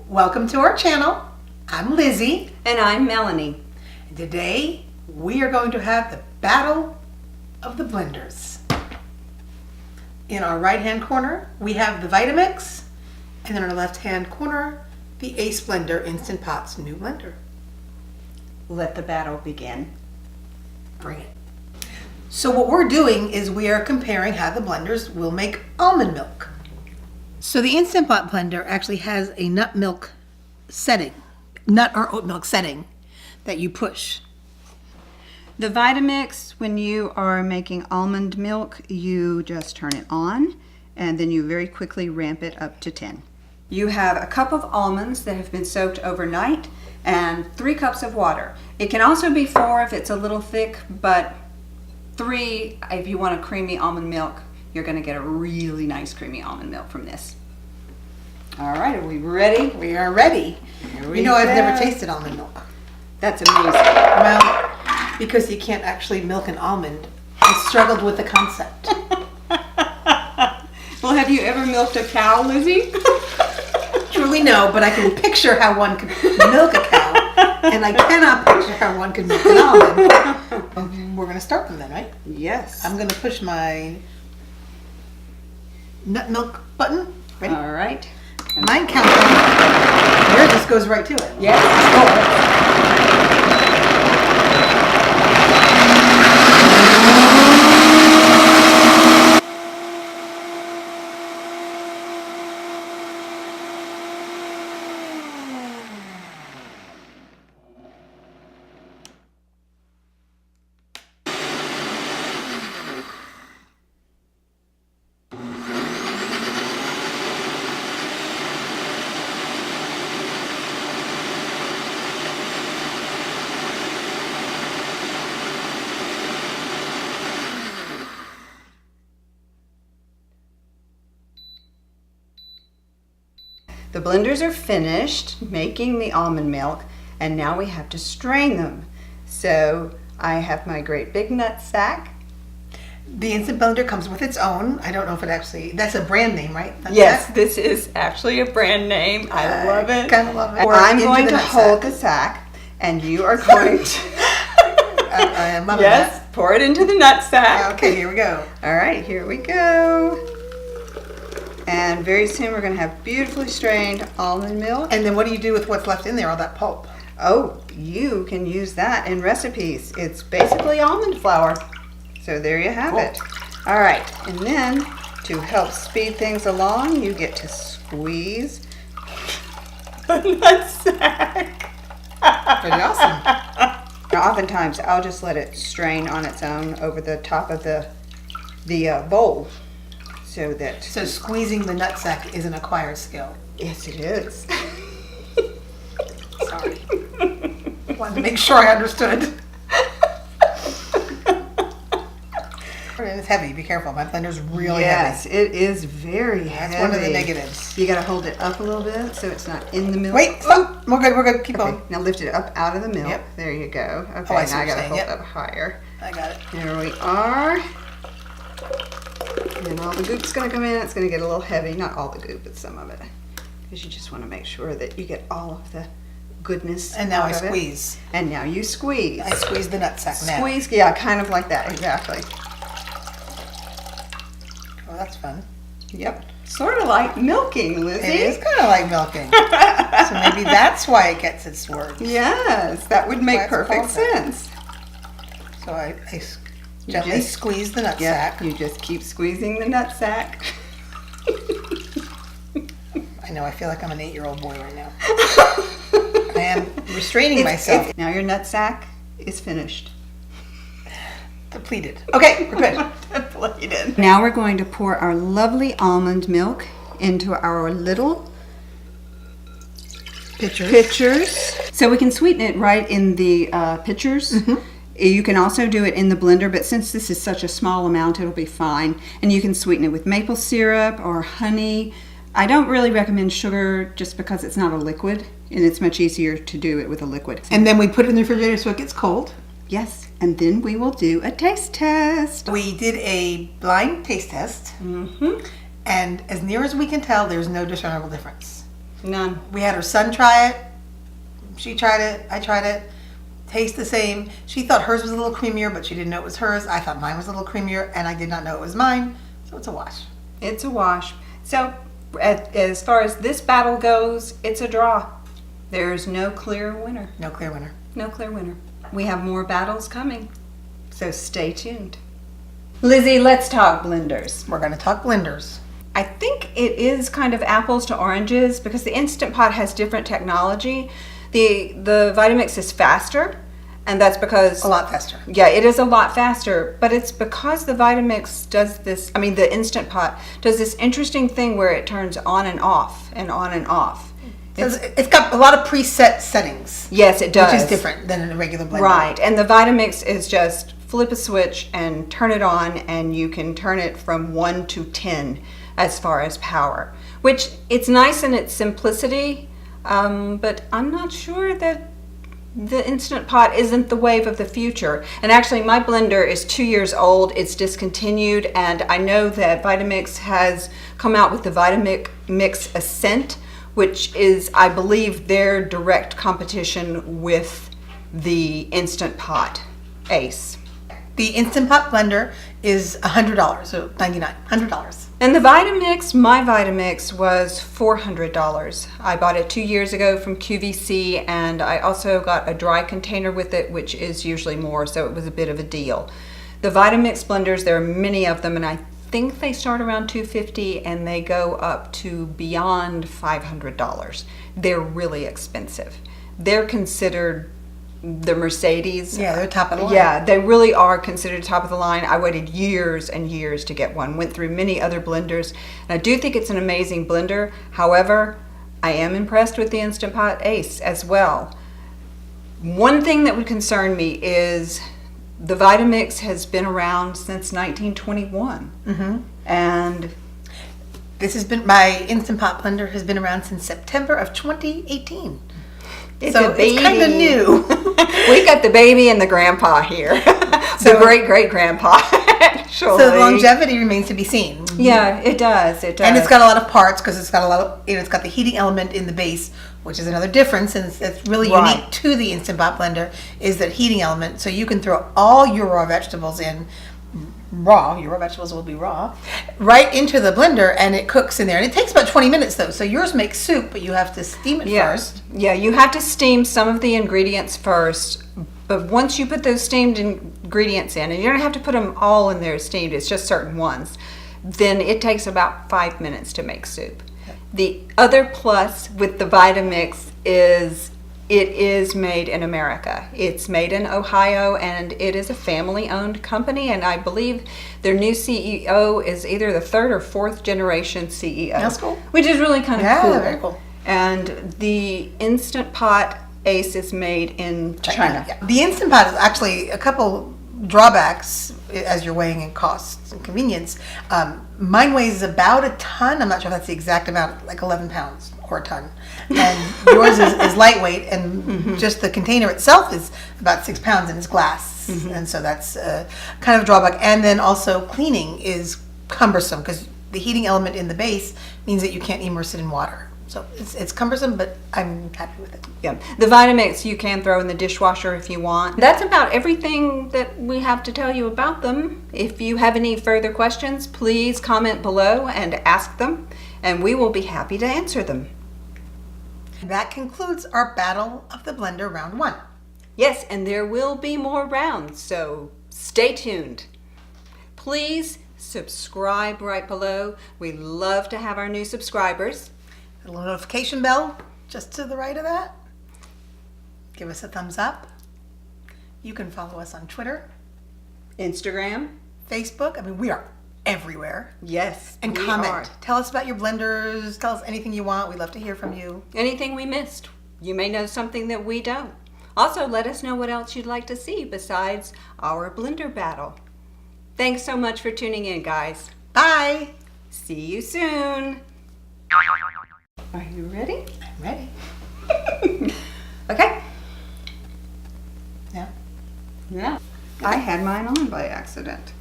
Welcome to our channel. I'm Lizzie. And I'm Melanie. And today we are going to have the battle of the blenders. In our right hand corner we have the Vitamix, and then in our left hand corner the Ace Blender Instant Pot's new blender. Let the battle begin. Bring it. So what we're doing is we are comparing how the blenders will make almond milk. So the Instant Pot blender actually has a nut milk setting, nut or oat milk setting that you push. The Vitamix, when you are making almond milk, you just turn it on and then you very quickly ramp it up to 10. You have a cup of almonds that have been soaked overnight and 3 cups of water. It can also be 4 if it's a little thick, but 3 if you want a creamy almond milk. You're going to get a really nice creamy almond milk from this. All right, are we ready? We are ready. You know, I've never tasted almond milk. That's amazing. Well, because you can't actually milk an almond, I struggled with the concept. Well, have you ever milked a cow, Lizzie? Truly no, but I can picture how one could milk a cow, and I cannot picture how one could milk an almond. We're going to start them then, right? Yes. I'm going to push my nut milk button. Ready? All right. Mine counts on. Yours just goes right to it. Yes. The blenders are finished making the almond milk, and now we have to strain them. So I have my great big nut sack. The Instant Blender comes with its own. I don't know if it actually, that's a brand name, right? That's Yes, that? this is actually a brand name. I love it. Kind of love it. I'm going to hold the sack, and you are going to... I am loving Yes, pour it into the nut sack. Okay, here we go. All right, here we go. And very soon we're going to have beautifully strained almond milk. And then what do you do with what's left in there, all that pulp? Oh, you can use that in recipes. It's basically almond flour. So there you have it. All right, and then to help speed things along, you get to squeeze the nut sack. Pretty awesome. Now, oftentimes I'll just let it strain on its own over the top of the bowl. So squeezing the nutsack is an acquired skill. Yes, it is. Sorry. Wanted to make sure I understood. And it's heavy. Be careful. My blender's really heavy. Yes, it is very heavy. That's one of the negatives. You got to hold it up a little bit so it's not in the milk. Wait, stop. We're good. We're good. Keep going. Now lift it up out of the milk. Yep. There you go. Okay, Oh, I see now what I got to you're hold saying. it up higher. I got it. There we are. And all the goop's going to come in. It's going to get a little heavy. Not all the goop, but some of it. Because you just want to make sure that you get all of the goodness And now out I of it. squeeze. And now you squeeze. I squeeze the nutsack now. Squeeze, yeah, kind of like that, exactly. Oh, that's fun. Yep. Sort of like milking, Lizzie. It is kind of like milking. So maybe that's why it gets its words. Yes, that would make That's perfect called that. sense. So I gently squeeze the nutsack. Yeah, you just keep squeezing the nut sack. I know, I feel like I'm an 8-year-old boy right now. I am restraining myself. Now your nut sack is finished. Depleted. Okay, we're good. Depleted. Now we're going to pour our lovely almond milk into our little pitchers. So we can sweeten it right in the pitchers. Mm-hmm. You can also do it in the blender, but since this is such a small amount, it'll be fine. And you can sweeten it with maple syrup or honey. I don't really recommend sugar just because it's not a liquid, and it's much easier to do it with a liquid. And then we put it in the refrigerator so it gets cold. Yes, and then we will do a taste test. We did a blind taste test, Mm-hmm. and as near as we can tell, there's no discernible difference. None. We had her son try it. She tried it. I tried it. Tastes the same. She thought hers was a little creamier, but she didn't know it was hers. I thought mine was a little creamier, and I did not know it was mine. So it's a wash. It's a wash. So as far as this battle goes, it's a draw. There's no clear winner. No clear winner. No clear winner. We have more battles coming, so stay tuned. Lizzie, let's talk blenders. We're going to talk blenders. I think it is kind of apples to oranges because the Instant Pot has different technology. The Vitamix is faster, and that's because... A lot faster. Yeah, it is a lot faster, but it's because the Vitamix does this, the Instant Pot does this interesting thing where it turns on and off and on and off. It's got a lot of preset settings. Yes, it does. Which is different than a regular blender. Right, and the Vitamix is just flip a switch and turn it on, and you can turn it from 1 to 10 as far as power, which it's nice in its simplicity, but I'm not sure that the Instant Pot isn't the wave of the future. And actually, my blender is 2 years old. It's discontinued, and I know that Vitamix has come out with the Vitamix Ascent, which is, I believe, their direct competition with the Instant Pot Ace. The Instant Pot blender is $100, so $100. And the Vitamix, my Vitamix, was $400. I bought it 2 years ago from QVC, and I also got a dry container with it, which is usually more, so it was a bit of a deal. The Vitamix blenders, there are many of them, and I think they start around $250 and they go up to beyond $500. They're really expensive. They're considered the Mercedes. Yeah, they're top of the line. Yeah, they really are considered top of the line. I waited years and years to get one. Went through many other blenders, and I do think it's an amazing blender. However, I am impressed with the Instant Pot Ace as well. One thing that would concern me is the Vitamix has been around since 1921. Mm-hmm. And this has been, my Instant Pot blender has been around since September of 2018. So it's kind of new. We got the baby and the grandpa here. The great-great-grandpa, actually. So the longevity remains to be seen. Yeah, it does. It does. And it's got a lot of parts because it's got a lot of, it's got the heating element in the base, which is another difference, and it's really unique to the Instant Pot blender, is that heating element. So you can throw all your raw vegetables in, your raw vegetables will be raw, right into the blender, and it cooks in there. And it takes about 20 minutes though. So yours makes soup, but you have to steam it first. Yeah, you have to steam some of the ingredients first. But once you put those steamed ingredients in, and you don't have to put them all in there steamed, it's just certain ones, then it takes about 5 minutes to make soup. The other plus with the Vitamix is it is made in America. It's made in Ohio, and it is a family-owned company, and I believe their new CEO is either the 3rd or 4th generation CEO. That's cool. Which is really kind of cool. Yeah, very cool. And the Instant Pot Ace is made in China. Yeah. The Instant Pot is actually a couple drawbacks as you're weighing in costs and convenience. Mine weighs about a ton. I'm not sure if that's the exact amount, like 11 pounds or a ton. And yours is lightweight, and just the container itself is about 6 pounds, and it's glass. And so that's kind of a drawback. And then also cleaning is cumbersome because the heating element in the base means that you can't immerse it in water. So it's cumbersome, but I'm happy with it. Yeah, the Vitamix you can throw in the dishwasher if you want. That's about everything that we have to tell you about them. If you have any further questions, please comment below and ask them, and we will be happy to answer them. That concludes our Battle of the Blender Round 1. Yes, and there will be more rounds, so stay tuned. Please subscribe right below. We love to have our new subscribers. A little notification bell just to the right of that. Give us a thumbs up. You can follow us on Twitter, Instagram, Facebook. I mean, we are everywhere. Yes, and comment. Tell us about your blenders. Tell us anything you want. We'd love to hear from you. Anything we missed. You may know something that we don't. Also, let us know what else you'd like to see besides our blender battle. Thanks so much for tuning in, guys. Bye. See you soon. Are you ready? I'm ready. Okay. Yeah. Yeah. I had mine on by accident.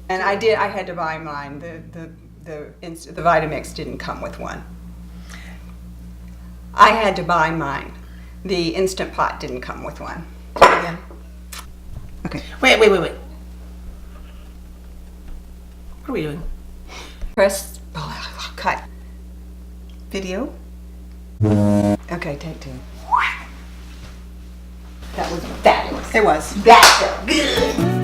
And I had to buy mine. The Vitamix didn't come with one. I had to buy mine. The Instant Pot didn't come with one. Do it again. Okay. Wait. What are we doing? Press, cut. Video. Okay, take 2. That was fabulous. It was. That felt good.